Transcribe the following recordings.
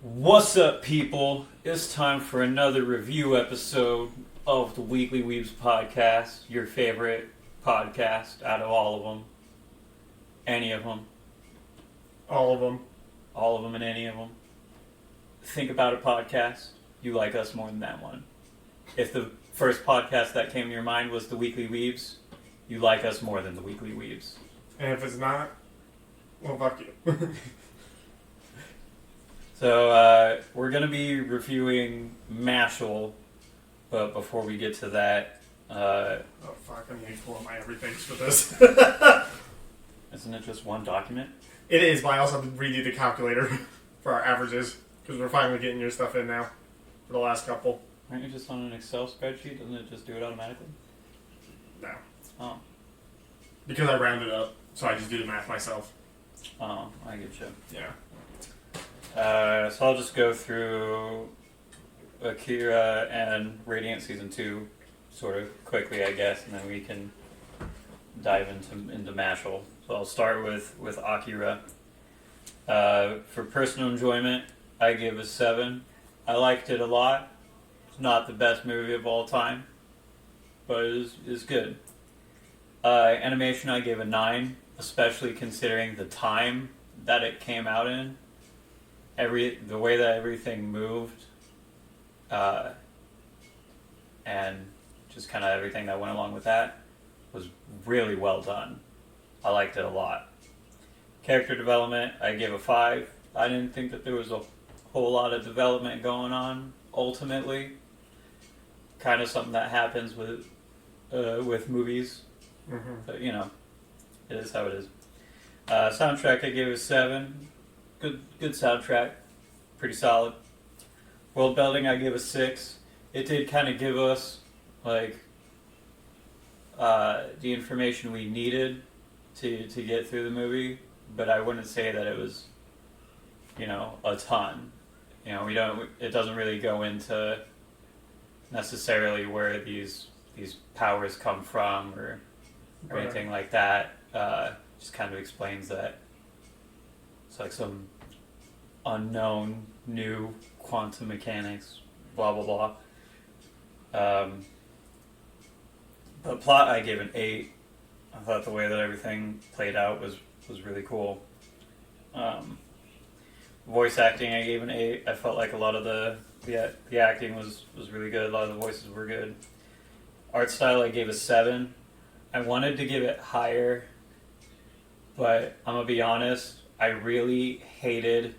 What's up, people? It's time for another review episode of the Weekly Weebs podcast, your favorite podcast out of all of them. Any of them. All of them. All of them and any of them. Think about a podcast, you like us more than that one. If the first podcast that came to your mind was the Weekly Weebs, you like us more than the Weekly Weebs. And if it's not, well, fuck you. So, we're going to be reviewing Mashle, but before we get to that... oh, fuck, I need to pull up my everythings for this. Isn't it just one document? It is, but I also have to redo the calculator for our averages, because we're finally getting your stuff in now for the last couple. Aren't you just on an Excel spreadsheet? Doesn't it just do it automatically? No. Oh. Because I rounded up, so I just do the math myself. Oh, I get you. Yeah. So I'll just go through Akira and Radiant Season 2 sort of quickly, I guess, and then we can dive into Mashle. So I'll start with Akira. For personal enjoyment, I give a 7. I liked it a lot. It's not the best movie of all time, but it is good. Animation, I gave a 9, especially considering the time that it came out in. The way that everything moved, and just kind of everything that went along with that was really well done. I liked it a lot. Character development, I gave a 5. I didn't think that there was a whole lot of development going on, ultimately. Kind of something that happens with movies. Mm-hmm. But, you know, it is how it is. Soundtrack, I gave a 7. Good soundtrack. Pretty solid. World building, I give a 6. It did kind of give us, like, the information we needed to get through the movie, but I wouldn't say that it was, you know, a ton. You know, it doesn't really go into necessarily where these powers come from or anything like that. Just kind of explains that it's like some unknown new quantum mechanics, blah blah blah. But plot, I gave an 8. I thought the way that everything played out was really cool. Voice acting, I gave an 8. I felt like a lot of the acting was really good. A lot of the voices were good. Art style, I gave a 7. I wanted to give it higher, but I'm gonna be honest, I really hated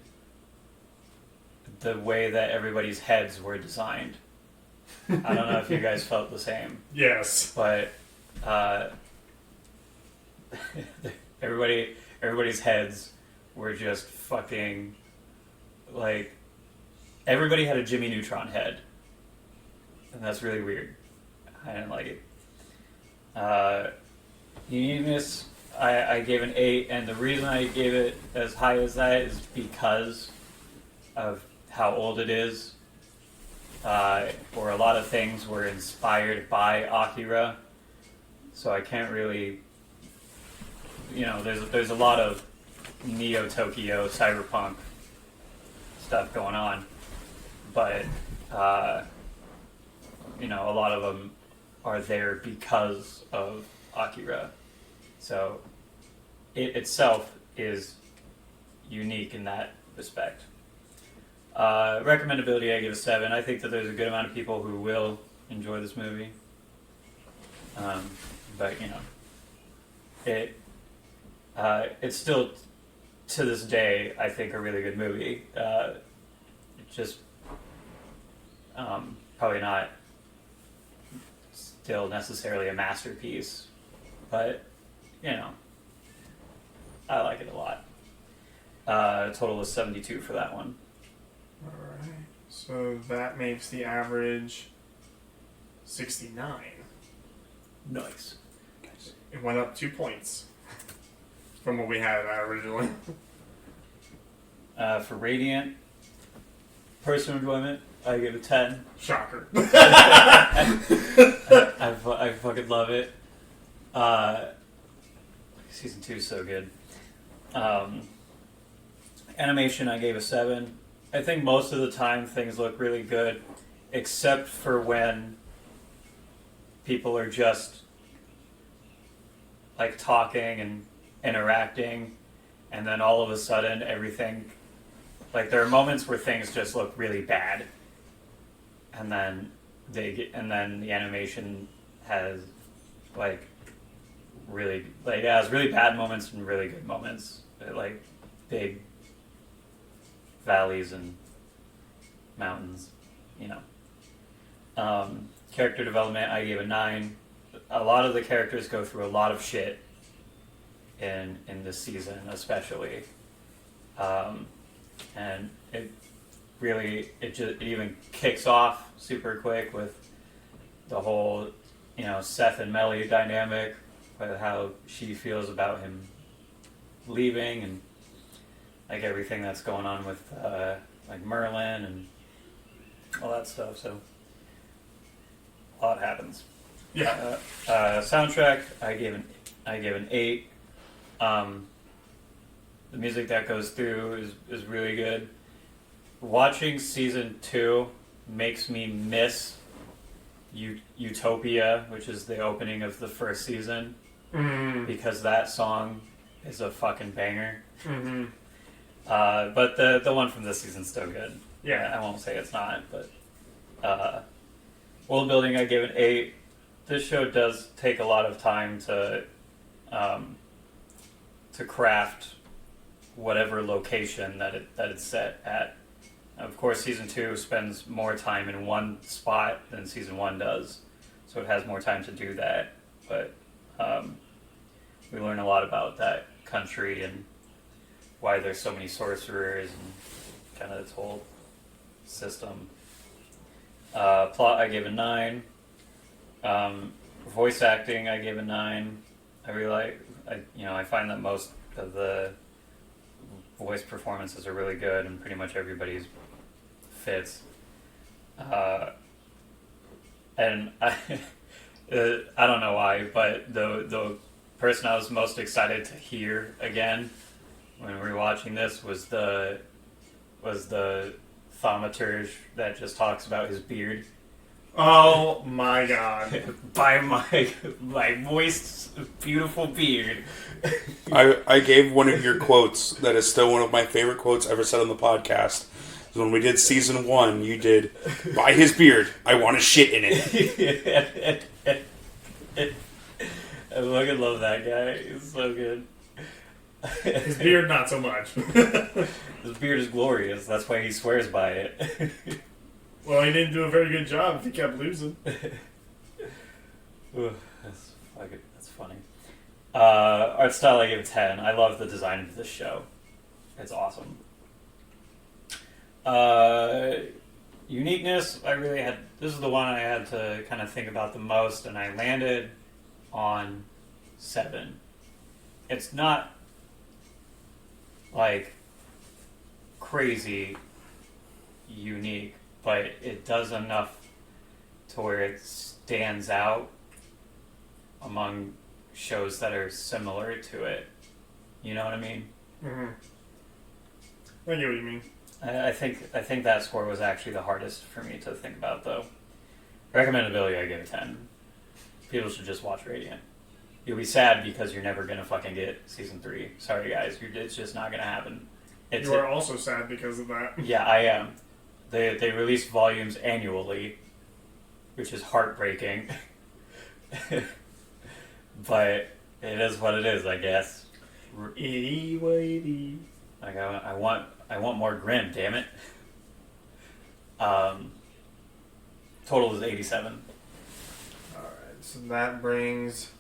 the way that everybody's heads were designed. I don't know if you guys felt the same. Yes. But everybody's heads were just fucking, like, everybody had a Jimmy Neutron head. And that's really weird. I didn't like it. Uniqueness, I gave an 8, and the reason I gave it as high as that is because of how old it is. Or a lot of things were inspired by Akira, so I can't really, you know, there's a lot of Neo Tokyo cyberpunk stuff going on, but you know, a lot of them are there because of Akira. So it itself is unique in that respect. Recommendability, I give a 7. I think that there's a good amount of people who will enjoy this movie. But, you know, it's still, to this day, I think a really good movie. Just probably not still necessarily a masterpiece, but, you know, I like it a lot. Total is 72 for that one. Alright. So that makes the average 69. Nice. It went up 2 points from what we had originally. For Radiant, personal enjoyment, I give it 10. Shocker. I fucking love it. Season 2 is so good. Animation, I gave a 7. I think most of the time things look really good, except for when people are just like talking and interacting, and then all of a sudden everything, like there are moments where things just look really bad, and then the animation has like it has really bad moments and really good moments, like big valleys and mountains, you know. Character development, I gave a 9. A lot of the characters go through a lot of shit in this season, especially, and it even kicks off super quick with the whole, you know, Seth and Melly dynamic, with how she feels about him leaving, and like everything that's going on with like Merlin and all that stuff. So a lot happens. Yeah. Soundtrack, I gave an 8. The music that goes through is really good. Watching season 2 makes me miss Utopia, which is the opening of the first season, because that song is a fucking banger. Mm-hmm. But the one from this season's still good. Yeah. I won't say it's not, but world building, I gave an 8. This show does take a lot of time to craft whatever location that it's set at. Of course, season 2 spends more time in one spot than season 1 does, so it has more time to do that. But we learn a lot about that country and why there's so many sorcerers and kind of its whole system. Plot, I gave a 9. Voice acting, I gave a 9. I really I find that most of the voice performances are really good, and pretty much everybody's fits. And I don't know why, but the person I was most excited to hear again when we were watching this was the thaumaturge that just talks about his beard. Oh my god. By my moist, beautiful beard. I gave one of your quotes that is still one of my favorite quotes ever said on the podcast. When we did season 1, you did, "By his beard, I want to shit in it." I fucking love that guy. He's so good. His beard, not so much. His beard is glorious. That's why he swears by it. Well, he didn't do a very good job if he kept losing. That's funny. Art style, I give a 10. I love the design of this show. It's awesome. Uniqueness, this is the one I had to kind of think about the most, and I landed on 7. It's not like crazy unique, but it does enough to where it stands out among shows that are similar to it. You know what I mean? Mm-hmm. I get what you mean. I think that score was actually the hardest for me to think about, though. Recommendability, I give a 10. People should just watch Radiant. You'll be sad because you're never gonna fucking get season 3. Sorry, guys, it's just not gonna happen. You are also sad because of that. Yeah, I am. They release volumes annually, which is heartbreaking. But it is what it is, I guess. Itty-whitey. Like I want more Grimm, damn it. Total is 87. Alright, so that brings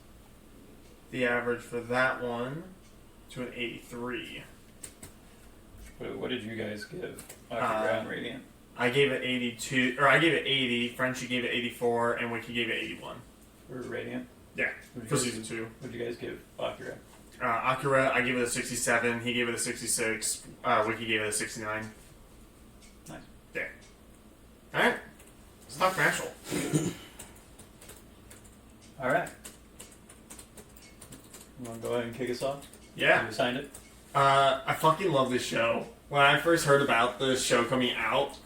the average for that one to an 83. What did you guys give Ground Radiant? I gave it 82, or I gave it 80, Frenchie gave it 84, and Wiki gave it 81. For Radiant? Yeah, for season 2. What did you guys give Akira? Akira, I gave it a 67, he gave it a 66, Wiki gave it a 69. Nice. Yeah. Alright, let's talk Mashle. Alright. You want to go ahead and kick us off? Yeah. You signed it? I fucking love this show. when I first heard about the show coming out,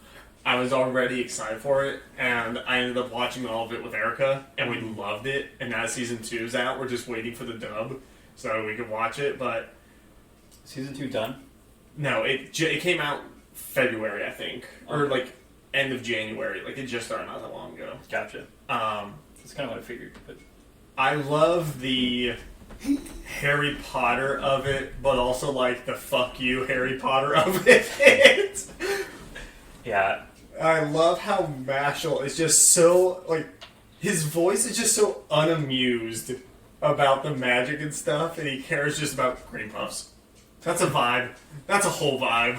I was already excited for it, and I ended up watching all of it with Erica, and we loved it. And now season 2's out. We're just waiting for the dub so we could watch it. But Season 2 done? no, it came out February, I think, or like end of January. Like it just started not that long ago. Gotcha. That's kind of what I figured. But I love the Harry Potter of it, but also like the fuck you Harry Potter of it. yeah, I love how Mashle is just so like his voice is just so unamused about the magic and stuff, and he cares just about Creampuffs. That's a vibe. That's a whole vibe.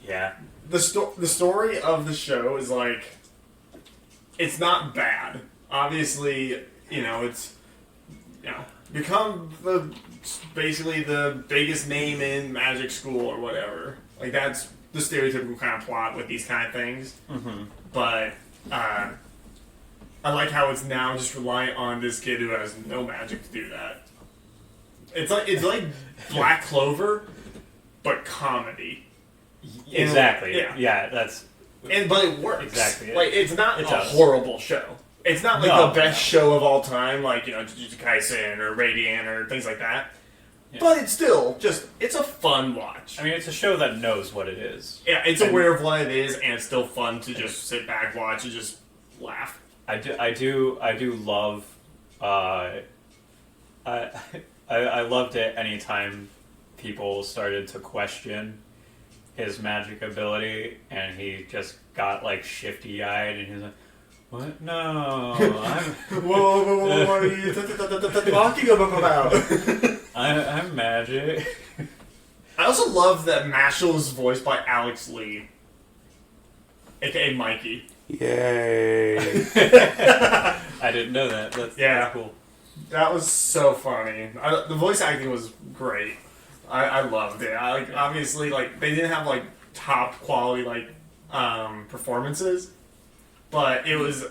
yeah. The story of the show is like it's not bad. Obviously, it's become basically the biggest name in magic school or whatever. Like that's the stereotypical kind of plot with these kind of things. Mm-hmm. But I like how it's now just reliant on this kid who has no magic to do that. It's like Black Clover, but comedy. Exactly. Yeah. That's. But it works. Exactly. Like it's not it a does. horrible show. It's not like the best No. show of all time, like Jujutsu Kaisen or Radiant or things like that. Yeah. But it's still it's a fun watch. I mean, it's a show that knows what it is. Yeah, it's aware of what it is, and it's still fun to just sit back, watch, and just laugh. I do love. I loved it anytime people started to question his magic ability, and he just got like shifty-eyed, and he's like, "What? No, Whoa, what are you talking about? I'm magic." I also love that Mashle is voiced by Alex Lee, aka Mikey. Yay. I didn't know that. That's cool. That was so funny. The voice acting was great. I loved it. Obviously, like they didn't have like top quality performances, but it was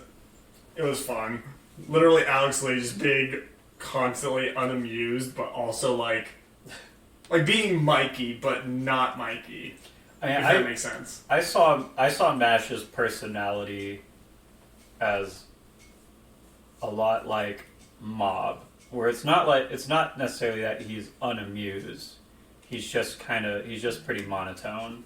fun. Literally, Alex Lee just being constantly unamused, but also like being Mikey, but not Mikey. I mean, if that makes sense. I saw Mash's personality as a lot like Mob, where it's not necessarily that he's unamused. He's just pretty monotone.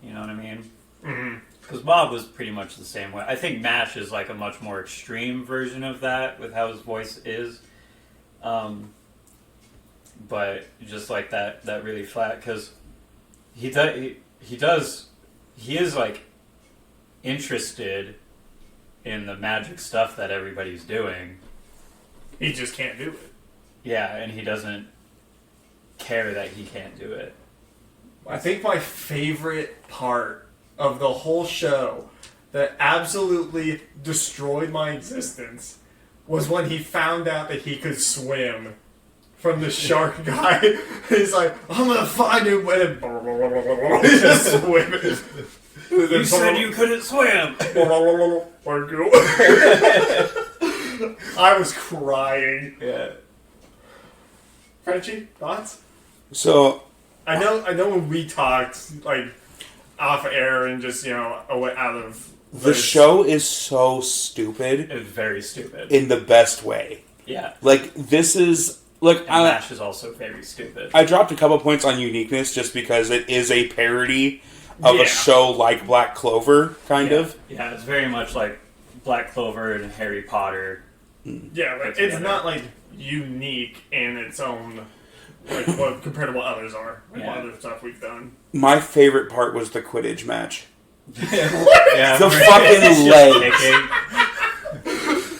You know what I mean? Mm-hmm. Because Mob was pretty much the same way. I think Mash is like a much more extreme version of that with how his voice is. But just like that really flat, because he is like interested in the magic stuff that everybody's doing. He just can't do it. Yeah, and he doesn't care that he can't do it. I think my favorite part of the whole show that absolutely destroyed my existence was when he found out that he could swim from the shark guy. He's like, I'm gonna find him, and he's just swimming. You said you couldn't swim! I was crying. Yeah. Frenchie, thoughts? So I know when we talked like off air and just out of the show is so stupid. It's very stupid. In the best way. Yeah. Like this is look. Mash is also very stupid. I dropped a couple points on uniqueness just because it is a parody of a show like Black Clover, kind of. Yeah, it's very much like Black Clover and Harry Potter. Yeah, but it's not like unique in its own, like what compared to what others are, like what other stuff we've done. My favorite part was the Quidditch match. Yeah, the fucking legs.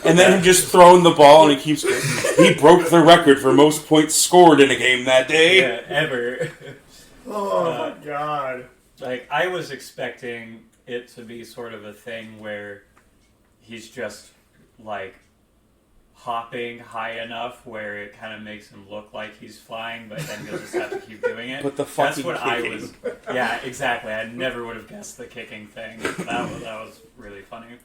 And then him just throwing the ball, and he broke the record for most points scored in a game that day. Yeah, ever. Oh my god. Like, I was expecting it to be sort of a thing where he's just, like, hopping high enough where it kind of makes him look like he's flying, but then he'll just have to keep doing it. But the fucking That's what kicking. I was... Yeah, exactly. I never would have guessed the kicking thing. That was really funny.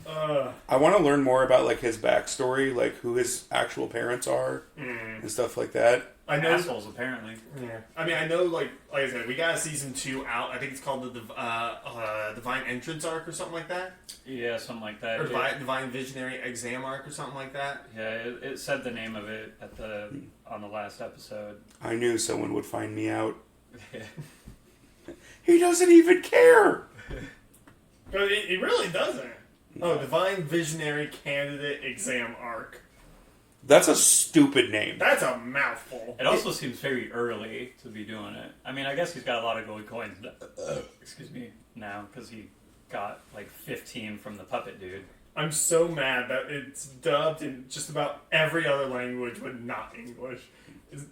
I want to learn more about, like, his backstory, like, who his actual parents are, and stuff like that. I know. Assholes, apparently. Yeah. I mean, I know, like I said, we got a season 2 out. I think it's called the Divine Entrance Arc or something like that. Yeah, something like that. Or Divine Visionary Exam Arc or something like that. Yeah, it said the name of it on the last episode. I knew someone would find me out. He doesn't even care. But he really doesn't. Oh, Divine Visionary Candidate Exam Arc. That's a stupid name. That's a mouthful. It also seems very early to be doing it. I mean, I guess he's got a lot of gold coins. Excuse me, now because he got like 15 from the puppet dude. I'm so mad that it's dubbed in just about every other language but not English.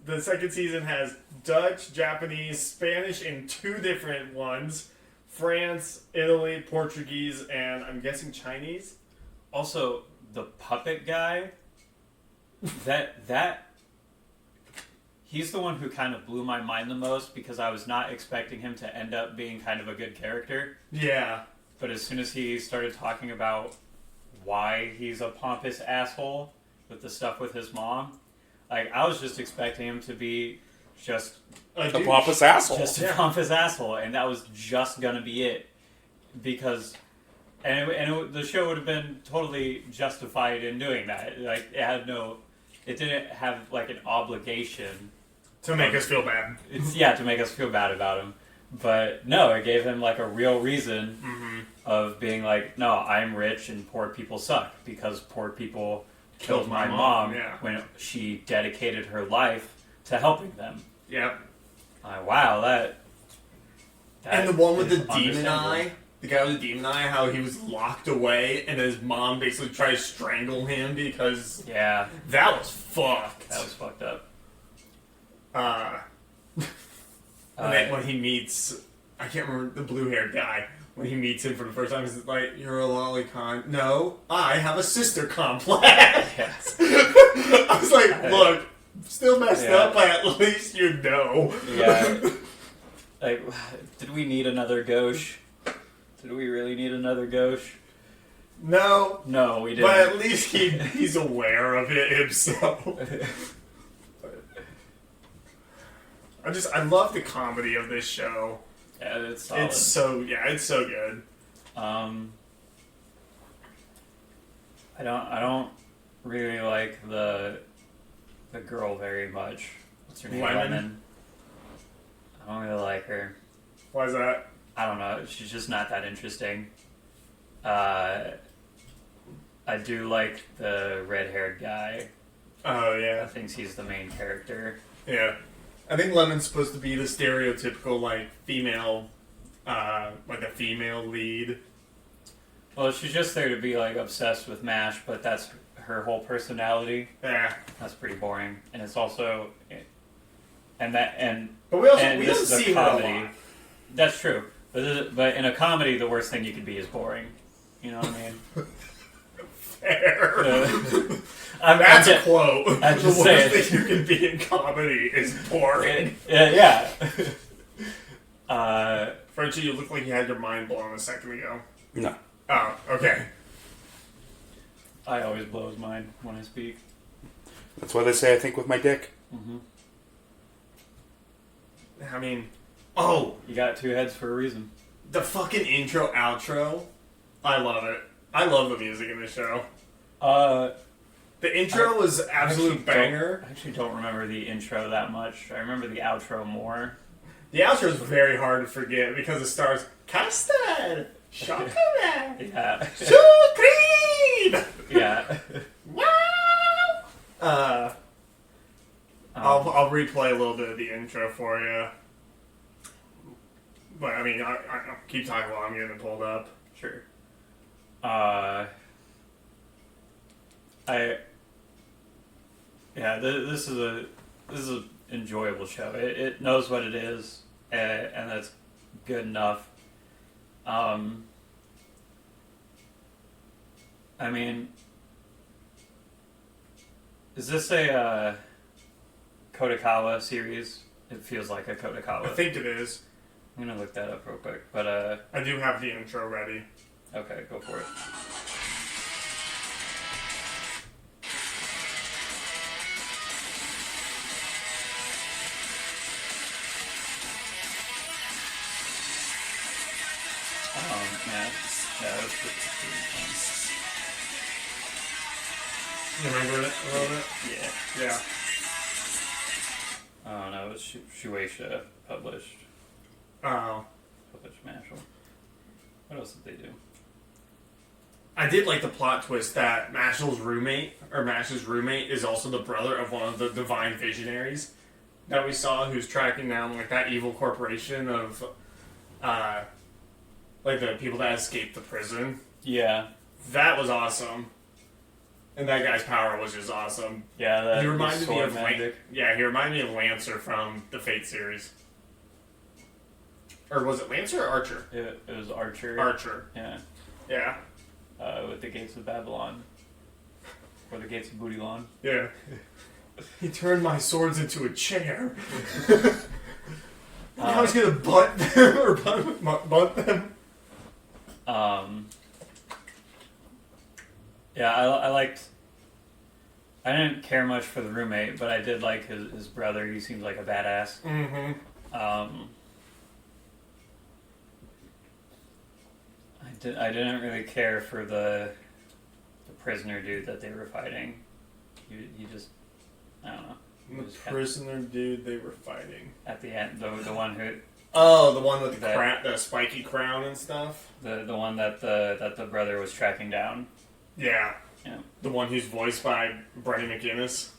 The second season has Dutch, Japanese, Spanish in 2 different ones, France, Italy, Portuguese, and I'm guessing Chinese. Also, the puppet guy, that he's the one who kind of blew my mind the most because I was not expecting him to end up being kind of a good character. Yeah. But as soon as he started talking about why he's a pompous asshole with the stuff with his mom, like, I was just expecting him to be just a pompous asshole. Just a pompous asshole, and that was just gonna be it. Because, the show would have been totally justified in doing that. Like, it didn't have, like, an obligation. To make us feel bad. To make us feel bad about him. But, no, it gave him, like, a real reason of being like, no, I'm rich and poor people suck because poor people killed my mom when she dedicated her life to helping them. Yep. Wow, that and the one with the demon eye, the guy with the demon eye, how he was locked away and his mom basically tried to strangle him because... Yeah. That was fucked. That was fucked up. When he meets... I can't remember the blue-haired guy. When he meets him for the first time, he's like, "You're a lolicon." No, I have a sister complex. Yes. I was like, look, still messed up, but at least you know. Yeah. Like, did we need another gauche? Did we really need another gauche? No. No, we didn't. But at least he's aware of it himself. I love the comedy of this show. Yeah, it's solid. It's so good. I don't really like the girl very much. What's her name? Lemon. I don't really like her. Why is that? I don't know. She's just not that interesting. I do like the red-haired guy. Oh yeah. I think he's the main character. Yeah. I think Lemon's supposed to be the stereotypical, like, female, like a female lead. Well, she's just there to be, like, obsessed with MASH, but that's her whole personality. Yeah. That's pretty boring. And it's also... But we don't see her a lot. That's true. But in a comedy, the worst thing you could be is boring. You know what I mean? Fair. That's a quote. I'm just the saying. worst thing you can be in comedy is boring. Yeah. Frenchie, you look like you had your mind blown a second ago. No. Oh, okay. I always blow his mind when I speak. That's why they say I think with my dick. Mm-hmm. I mean, you got 2 heads for a reason. The fucking intro, outro, I love it. I love the music in this show. The intro was absolute banger. I actually don't remember the intro that much. I remember the outro more. The outro is very hard to forget because it starts custard, chocolate, Yeah. supreme. Yeah. Wow. I'll replay a little bit of the intro for you. But I mean, I'll keep talking while I'm getting it pulled up. Sure. This is an enjoyable show. It knows what it is, and that's good enough. I mean, is this a Kodakawa series? It feels like a Kodakawa. I think it is. I'm gonna look that up real quick, but I do have the intro ready. Okay, go for it. Yeah, that was pretty You remember it a little bit? Yeah. Yeah. Oh no, it was Shueisha published Oh. Mashle. What else did they do? I did like the plot twist that Mashle's roommate is also the brother of one of the divine visionaries that we saw, who's tracking down like that evil corporation of like the people that escaped the prison. Yeah. That was awesome. And that guy's power was just awesome. Yeah, that He reminded me of magic. he reminded me of Lancer from the Fate series. Or was it Lancer or Archer? It was Archer. Archer. Yeah. Yeah. With the Gates of Babylon. Or the Gates of Bootylon. Yeah. He turned my swords into a chair. I was gonna butt them or butt them. Yeah, I liked. I didn't care much for the roommate, but I did like his brother. He seems like a badass. Mm-hmm. I didn't really care for the prisoner dude that they were fighting. He just, I don't know. The prisoner dude they were fighting. At the end, the one who. Oh, the one with the spiky crown and stuff. The one that the brother was tracking down. Yeah. Yeah. The one who's voiced by Brendan McGinnis.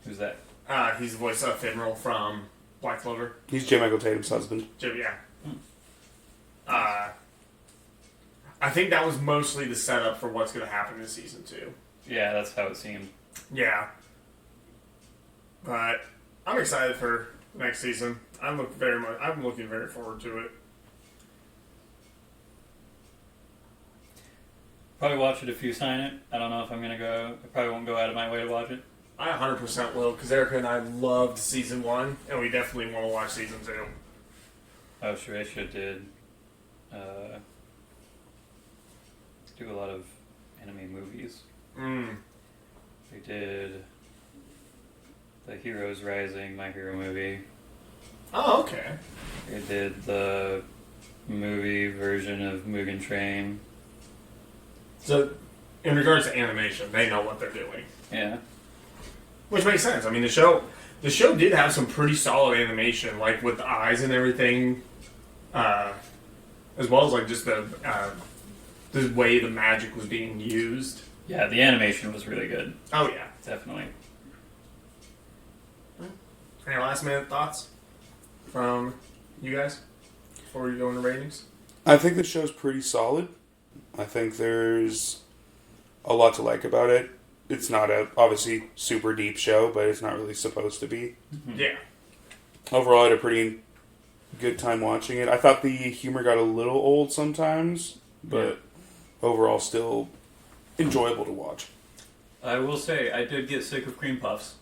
Who's that? He's voiced Ephemeral from Black Clover. He's J. Michael Tatum's husband. Yeah. I think that was mostly the setup for what's going to happen in season 2. Yeah, that's how it seemed. Yeah. But I'm excited for next season. I'm looking very forward to it. Probably watch it if you sign it. I don't know if I'm gonna go. I probably won't go out of my way to watch it. I 100% will, because Erica and I loved season 1, and we definitely want to watch season 2. Oh, Shueisha did do a lot of anime movies. They did the Heroes Rising, My Hero movie. Oh, okay. They did the movie version of Mugen Train. So, in regards to animation, they know what they're doing. Yeah. Which makes sense. I mean, the show did have some pretty solid animation, like with the eyes and everything, as well as like just the way the magic was being used. Yeah, the animation was really good. Oh yeah, Definitely. Any last minute thoughts from you guys before we go into ratings? I think the show's pretty solid. I think there's a lot to like about it. It's not a obviously super deep show, but it's not really supposed to be. Mm-hmm. Yeah. Overall, I had a pretty good time watching it. I thought the humor got a little old sometimes, but overall still enjoyable to watch. I will say, I did get sick of Creampuffs.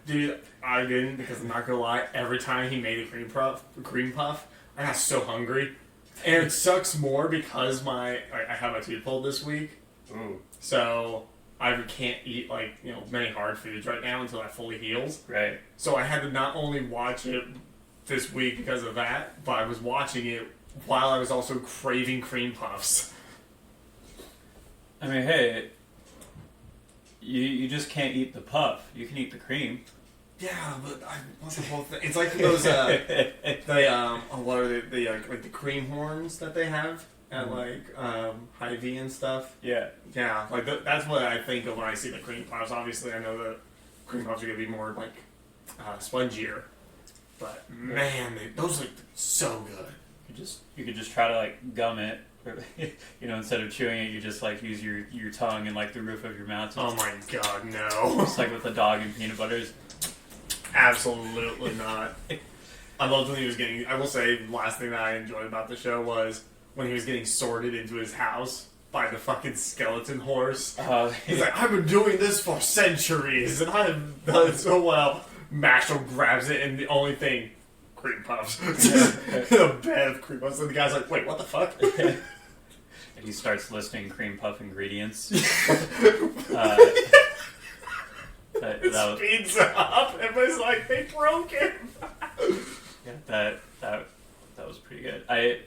Dude, I didn't, because I'm not gonna lie, every time he made a cream puff, I got so hungry. And it sucks more because I have my tooth pulled this week. Ooh. So I can't eat many hard foods right now until that fully heals. Right. So I had to not only watch it this week because of that, but I was watching it while I was also craving cream puffs. I mean, hey, you just can't eat the puff. You can eat the cream. Yeah, but what's the whole thing? It's like those what are they like the cream horns that they have at Hy-Vee and stuff. Yeah. Yeah, like that's what I think of when I see the cream puffs. Obviously, I know that cream puffs are gonna be more like spongier, but man, those look so good. You could just try to gum it, or, instead of chewing it, you just use your tongue and the roof of your mouth. Oh my god, no! Just like with the dog and peanut butters. Absolutely not. I loved when he was getting. I will say, the last thing that I enjoyed about the show was when he was getting sorted into his house by the fucking skeleton horse. He's like, I've been doing this for centuries, and I've done it so well. Mashle grabs it, and the only thing, cream puffs. A bed of cream puffs. And the guy's like, wait, what the fuck? And he starts listing cream puff ingredients. It speeds up. Everybody's like, they broke it. Yeah, that that was pretty good. I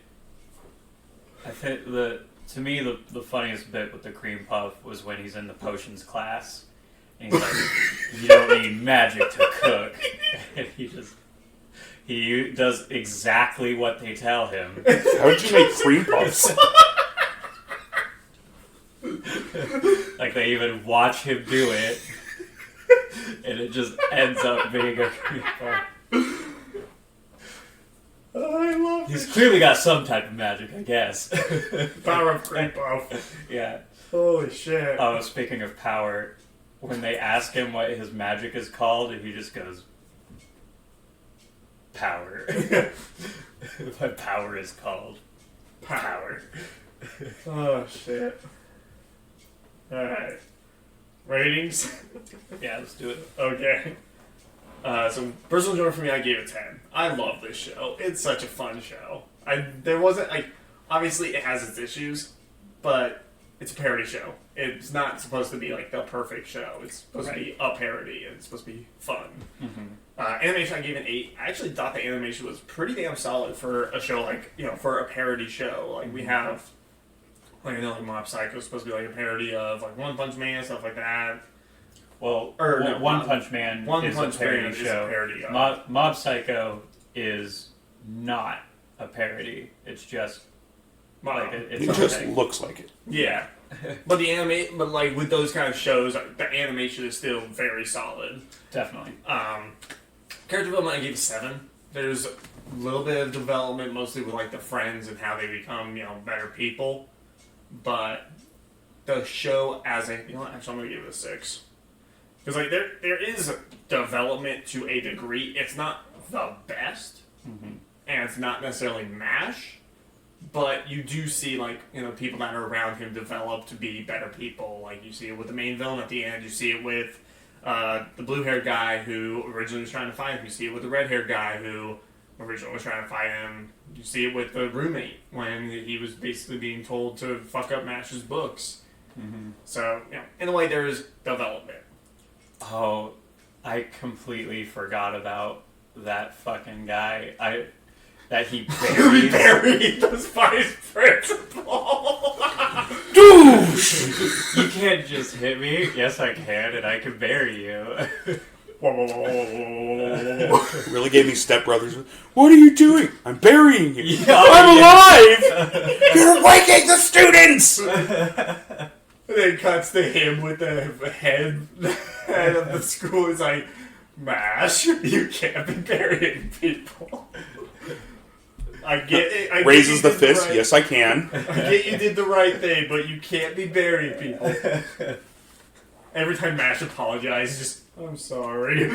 think to me the funniest bit with the cream puff was when he's in the potions class and he's like, "You don't need magic to cook," and he does exactly what they tell him. How did you make cream puffs? Like they even watch him do it, and it just ends up being a cream puff. I love He's clearly got some type of magic, I guess. Power of Creampuff. Yeah. Holy shit. Oh, speaking of power, when they ask him what his magic is called, he just goes, "Power." My power is called power. Oh shit. Alright. Ratings? Yeah, let's do it. Okay. So personal enjoyment for me, I gave it 10. I love this show. It's such a fun show. There wasn't like, obviously it has its issues, but it's a parody show. It's not supposed to be like the perfect show. It's supposed to be a parody. And it's supposed to be fun. Mm-hmm. Animation, I gave it 8. I actually thought the animation was pretty damn solid for a show like, for a parody show. Like we have, like Mob Psycho is supposed to be like a parody of like One Punch Man, stuff like that. Well, no, One Punch Man is a parody show. Parody of. Mob Psycho is not a parody. It's just like It it's just something. looks like it. Yeah. But but like with those kind of shows, the animation is still very solid. Definitely. Character development, I gave 7. There's a little bit of development, mostly with like the friends and how they become, better people. But the show as actually I'm gonna give it a 6. Because like there is development to a degree. It's not the best, and it's not necessarily MASH, but you do see like people that are around him develop to be better people. Like you see it with the main villain at the end. You see it with the blue-haired guy who originally was trying to fight him. You see it with the red-haired guy who originally was trying to fight him. You see it with the roommate when he was basically being told to fuck up MASH's books. So in a way, there is development. Oh, I completely forgot about that fucking guy. That he He buried the vice principal. Douche! You can't just hit me. Yes, I can, and I can bury you. Really gave me stepbrothers. What are you doing? I'm burying you. Yeah, I'm alive! You're waking the students! And then cuts to him with the head of the school. He's like, "Mash, you can't be burying people." I get it. Raises the fist. Yes, I can. I get you did the right thing, but you can't be burying people. Every time Mash apologizes, just, "I'm sorry."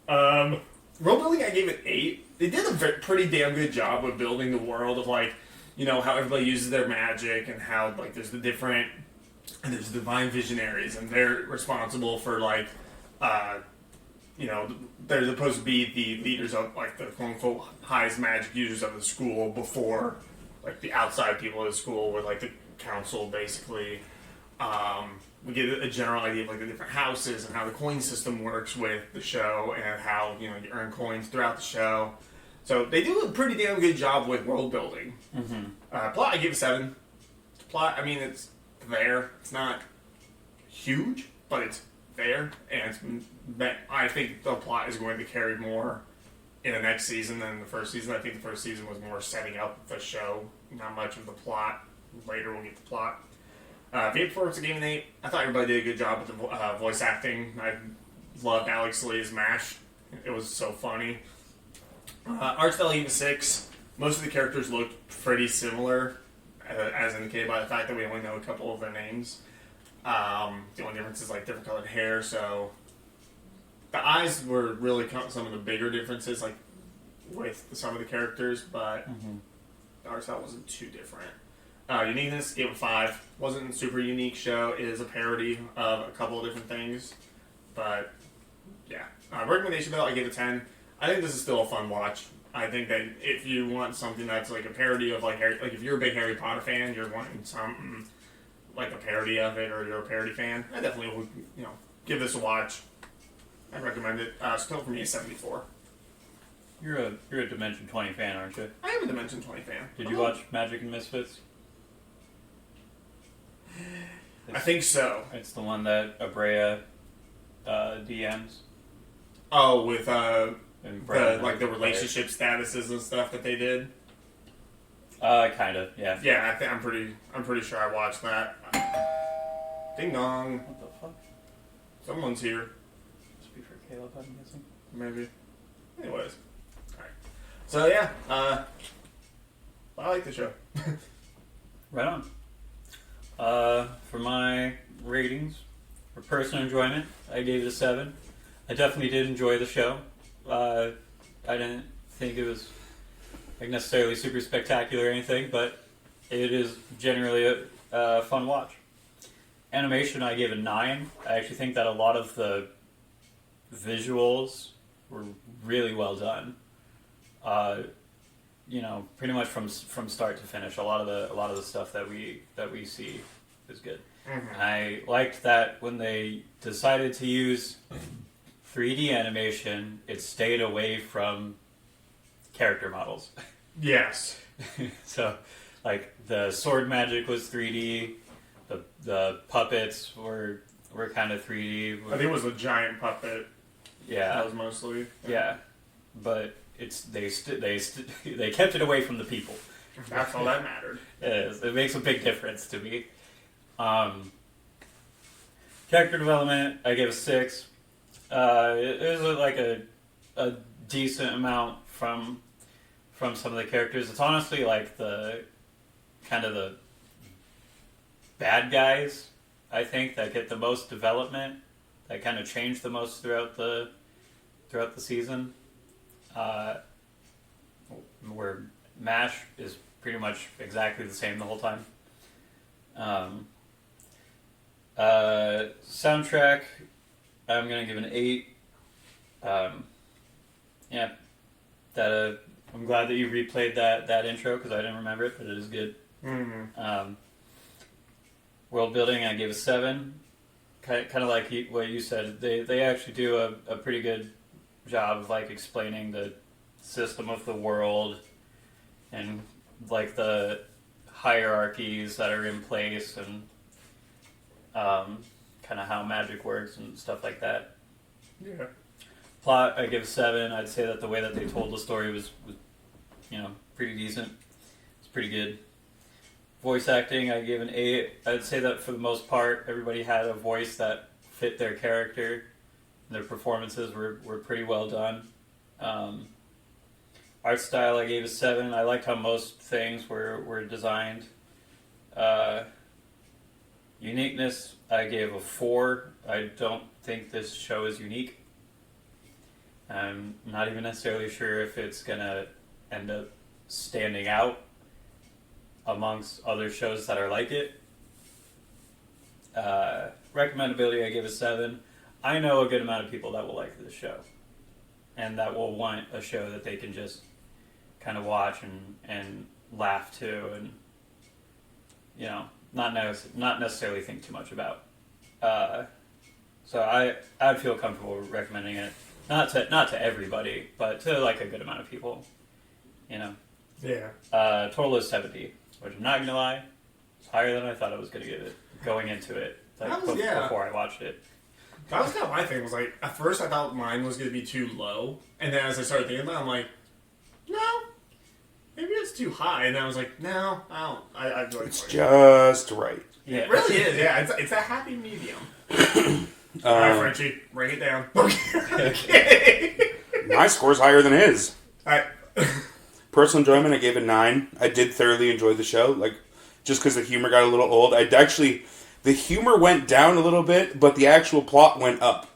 Yeah. World building, I gave it 8. They did a pretty damn good job of building the world of like, how everybody uses their magic and how like there's there's divine visionaries and they're responsible for like, they're supposed to be the leaders of like the quote unquote highest magic users of the school before like the outside people of the school with like the council basically. We get a general idea of like the different houses and how the coin system works with the show and how you earn coins throughout the show. So they do a pretty damn good job with world building. Plot, I give it 7. Plot, I mean, it's there. It's not huge, but it's there, and I think the plot is going to carry more in the next season than the first season. I think the first season was more setting up the show, not much of the plot. Later we'll get the plot. VA Performance, I gave an 8. I thought everybody did a good job with the voice acting. I loved Alex Lee's MASH. It was so funny. Art style, I gave a 6. Most of the characters looked pretty similar, as indicated by the fact that we only know a couple of their names. The only difference is like different colored hair, so the eyes were really some of the bigger differences, like with some of the characters, but the art style wasn't too different. Uniqueness, gave it 5. Wasn't a super unique show. It is a parody of a couple of different things, but yeah. Recommendation though, I gave it 10. I think this is still a fun watch. I think that if you want something that's like a parody of like if you're a big Harry Potter fan, you're wanting something like a parody of it, or you're a parody fan, I definitely would, give this a watch. I recommend it. Still for me, a 74. You're a Dimension 20 fan, aren't you? I am a Dimension 20 fan. Did you watch Magic and Misfits? I think so. It's the one that Abrea DMs. Oh, with And the relationship statuses and stuff that they did. Kind of, yeah. Yeah, I'm pretty sure I watched that. Ding dong. What the fuck? Someone's here. Must be for Caleb, I'm guessing. Maybe. Anyways. Alright. So yeah, I like the show. Right on. For my ratings, for personal enjoyment, I gave it a 7. I definitely did enjoy the show. I didn't think it was necessarily super spectacular or anything, but it is generally a fun watch. Animation, I gave a 9. I actually think that a lot of the visuals were really well done. Pretty much from start to finish, a lot of the stuff that we see is good. Mm-hmm. I liked that when they decided to use 3D animation, it stayed away from character models. Yes. So, like, the sword magic was 3D, the puppets were kind of 3D. I think it was a giant puppet. Yeah. That was mostly. Yeah. But they kept it away from the people. That's all that mattered. It makes a big difference to me. Character development, I gave a 6. It was like a decent amount from some of the characters. It's honestly like the kind of the bad guys, I think, that get the most development, that kind of change the most throughout the season. Where MASH is pretty much exactly the same the whole time. Soundtrack, I'm gonna give an 8. I'm glad that you replayed that intro because I didn't remember it, but it is good. Mm-hmm. World building, I gave a 7. Kind of like what you said. They actually do a pretty good job of like explaining the system of the world and like the hierarchies that are in place and kind of how magic works and stuff like that. Yeah. Plot, I give a 7. I'd say that the way that they told the story was pretty decent. It's pretty good. Voice acting, I gave an 8. I'd say that for the most part, everybody had a voice that fit their character. Their performances were pretty well done. Art style, I gave a 7. I liked how most things were designed. Uniqueness, I gave a 4. I don't think this show is unique. I'm not even necessarily sure if it's going to end up standing out amongst other shows that are like it. Recommendability, I give a 7. I know a good amount of people that will like this show. And that will want a show that they can just kind of watch and laugh to and, not necessarily think too much about. So I'd feel comfortable recommending it. Not to everybody, but to like a good amount of people. Yeah. Total is 70, which I'm not gonna lie, it's higher than I thought I was gonna give it going into it. Before I watched it. That was kind of my thing. Was like at first I thought mine was gonna be too low, and then as I started thinking about it, I'm like, no, maybe it's too high. And then I was like, no, I don't. I feel like it's just right. Yeah, it really is. Yeah, it's a happy medium. All right, Frenchie, bring it down. Okay. My score's higher than his. All right. Personal enjoyment, I gave a 9. I did thoroughly enjoy the show, like just because the humor got a little old. The humor went down a little bit, but the actual plot went up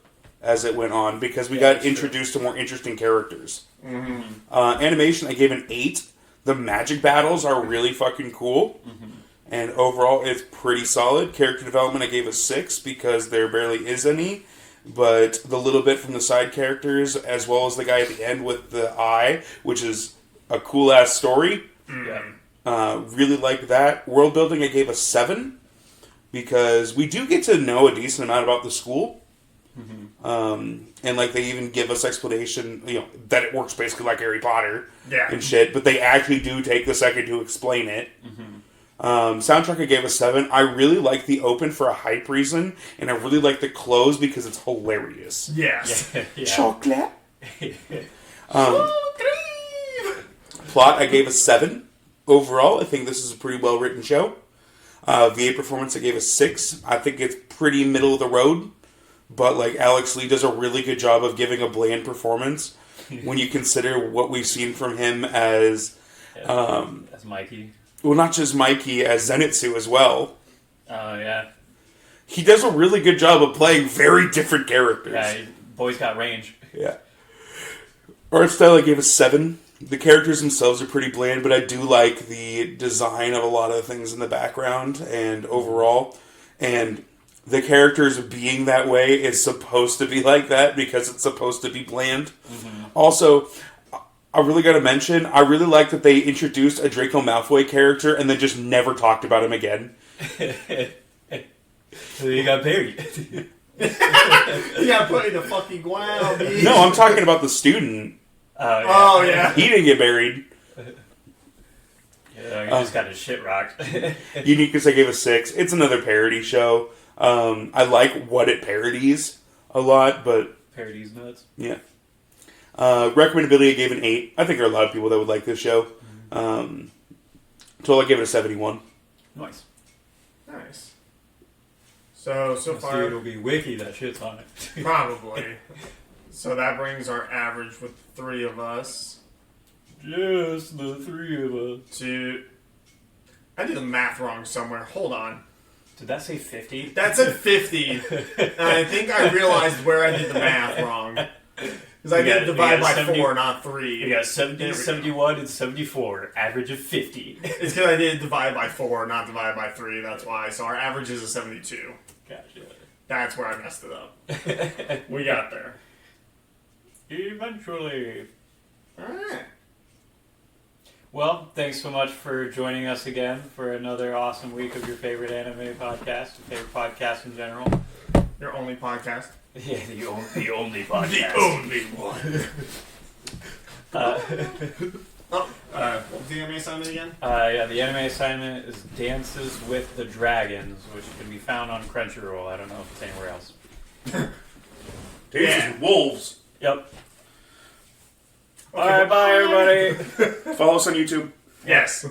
as it went on because we got introduced to more interesting characters. Mm-hmm. Animation, I gave an 8. The magic battles are really fucking cool, and overall it's pretty solid. Character development, I gave a 6 because there barely is any, but the little bit from the side characters, as well as the guy at the end with the eye, which is a cool ass story. Yeah. Really liked that. World building, I gave a 7 because we do get to know a decent amount about the school. And like they even give us explanation, that it works basically like Harry Potter and Yeah. shit. But they actually do take the second to explain it. Soundtrack I gave a 7. I really like the open for a hype reason, and I really like the close because it's hilarious. Yes. Yeah. Chocolate. Plot I gave a 7 overall. I think this is a pretty well written show. VA performance I gave a 6. I think it's pretty middle of the road, but like Alex Lee does a really good job of giving a bland performance when you consider what we've seen from him as Mikey. Well, not just Mikey, as Zenitsu as well. Oh, yeah. He does a really good job of playing very different characters. Yeah, boy's got range. Yeah. Art style I gave a 7. The characters themselves are pretty bland, but I do like the design of a lot of things in the background and overall. And the characters being that way is supposed to be like that because it's supposed to be bland. Also, I really got to mention, I really like that they introduced a Draco Malfoy character and then just never talked about him again. So you got buried. You got put in the fucking ground, dude. No, I'm talking about the student. Oh, yeah. He didn't get buried. Yeah, he just got his shit rocked. Uniqueness I gave a 6. It's another parody show. I like what it parodies a lot, but... Parody's nuts. Yeah. Recommendability I gave an 8. I think there are a lot of people that would like this show. Total I gave it a 71. Nice. Nice. So far... It'll be Wiki that shit's on it. Probably. So that brings our average with 3 of us Just the 3 of us. to... I did the math wrong somewhere. Hold on. Did that say 50? That's at 50. And I think I realized where I did the math wrong. Because I did divide by 4, not 3. We got 70, There we go. 71, and 74. Average of 50. It's because I did divide by 4, not divide by 3. That's why. So our average is a 72. Gotcha. That's where I messed it up. We got there. Eventually. Alright. Well, thanks so much for joining us again for another awesome week of your favorite anime podcast, favorite podcast in general. Your only podcast. Yeah, the only podcast. The only one. What was the anime assignment again? Yeah, the anime assignment is Dances with the Dragons, which can be found on Crunchyroll. I don't know if it's anywhere else. Dances with Wolves. Yep. Okay, Alright, bye everybody. Follow us on YouTube. Yes.